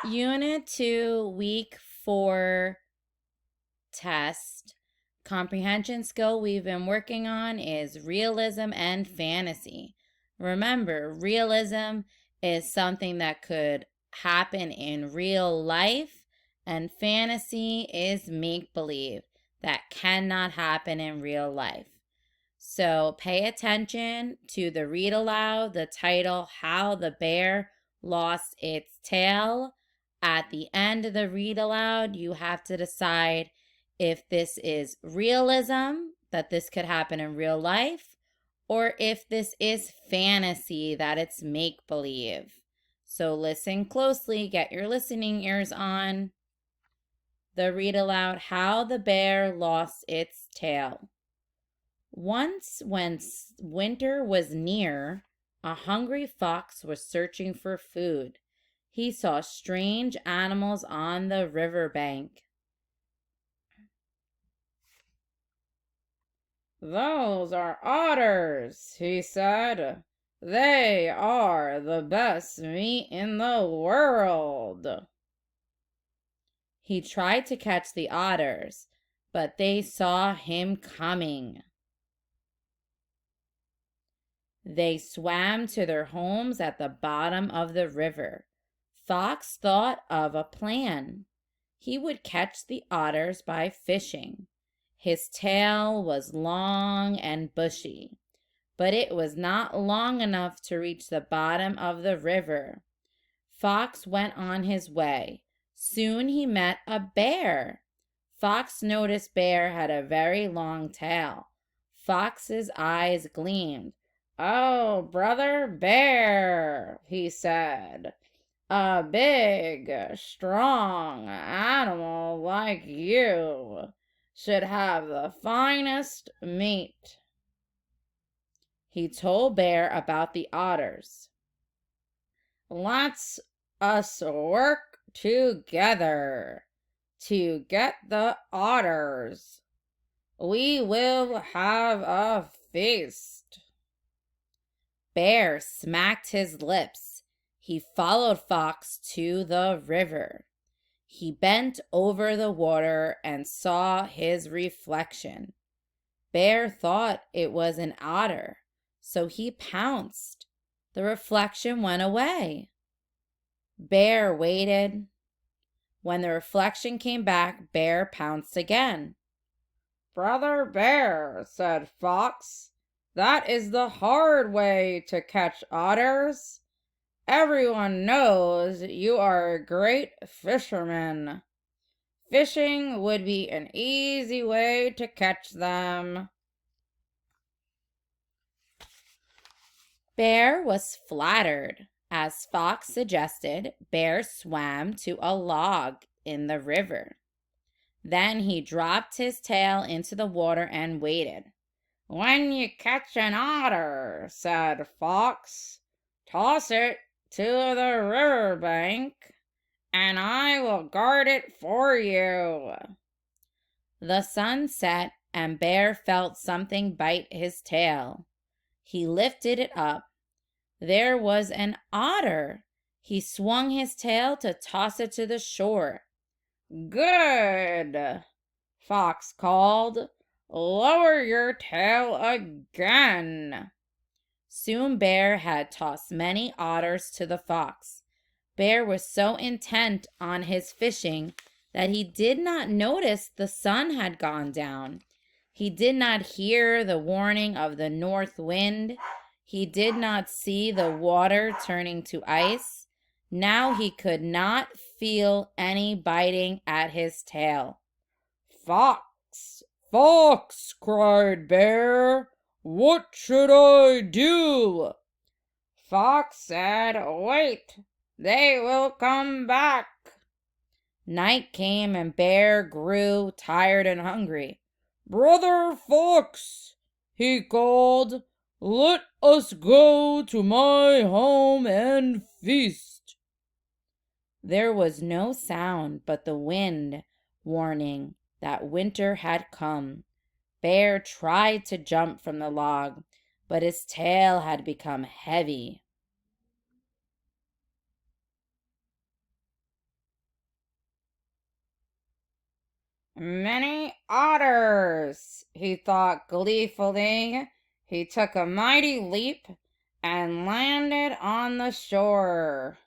Unit 2, Week 4 test. Comprehension skill we've been working on is realism and fantasy. Remember, realism is something that could happen in real life, and fantasy is make-believe that cannot happen in real life. So pay attention to the read aloud, the title, How the Bear Lost Its Tail. At the end of the read aloud, you have to decide if this is realism, that this could happen in real life, or if this is fantasy, that it's make believe. So listen closely, get your listening ears on. The read aloud, How the Bear Lost Its Tail. Once, when winter was near, a hungry fox was searching for food. He saw strange animals on the riverbank. "Those are otters," he said. "They are the best meat in the world." He tried to catch the otters, but they saw him coming. They swam to their homes at the bottom of the river. Fox thought of a plan. He would catch the otters by fishing. His tail was long and bushy, but it was not long enough to reach the bottom of the river. Fox went on his way. Soon he met a bear. Fox noticed Bear had a very long tail. Fox's eyes gleamed. "Oh, brother bear," he said, "a big, strong animal like you should have the finest meat." He told Bear about the otters. "Let's us work together to get the otters. We will have a feast." Bear smacked his lips. He followed Fox to the river. He bent over the water and saw his reflection. Bear thought it was an otter, so he pounced. The reflection went away. Bear waited. When the reflection came back, Bear pounced again. "Brother Bear," said Fox, "that is the hard way to catch otters. Everyone knows you are a great fisherman. Fishing would be an easy way to catch them." Bear was flattered. As Fox suggested, Bear swam to a log in the river. Then he dropped his tail into the water and waited. "When you catch an otter," said Fox, "toss it to the river bank, and I will guard it for you." The sun set, and Bear felt something bite his tail. He lifted it up. There was an otter. He swung his tail to toss it to the shore. "Good!" Fox called. "Lower your tail again." Soon Bear had tossed many otters to the fox. Bear was so intent on his fishing that he did not notice the sun had gone down. He did not hear the warning of the north wind. He did not see the water turning to ice. Now he could not feel any biting at his tail. "Fox, Fox," cried Bear, "what should I do?" Fox said, "Wait, they will come back." Night came and Bear grew tired and hungry. "Brother Fox," he called, "let us go to my home and feast." There was no sound but the wind warning that winter had come. Bear tried to jump from the log, but his tail had become heavy. Many otters, he thought gleefully. He took a mighty leap and landed on the shore.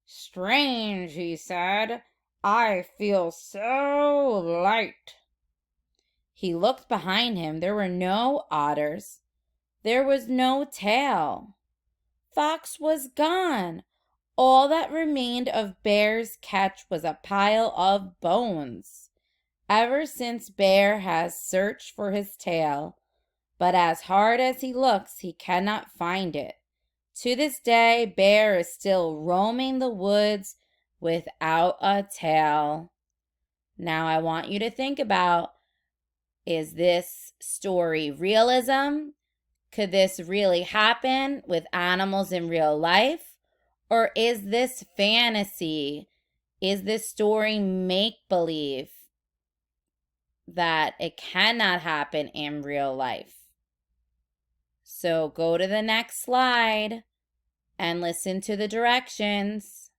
Strange, he said. I feel so light. He looked behind him. There were no otters. There was no tail. Fox was gone. All that remained of Bear's catch was a pile of bones. Ever since Bear has searched for his tail, but as hard as he looks, he cannot find it. To this day, Bear is still roaming the woods without a tail. Now I want you to think about, is this story realism? Could this really happen with animals in real life? Or is this fantasy? Is this story make-believe that it cannot happen in real life? So go to the next slide and listen to the directions.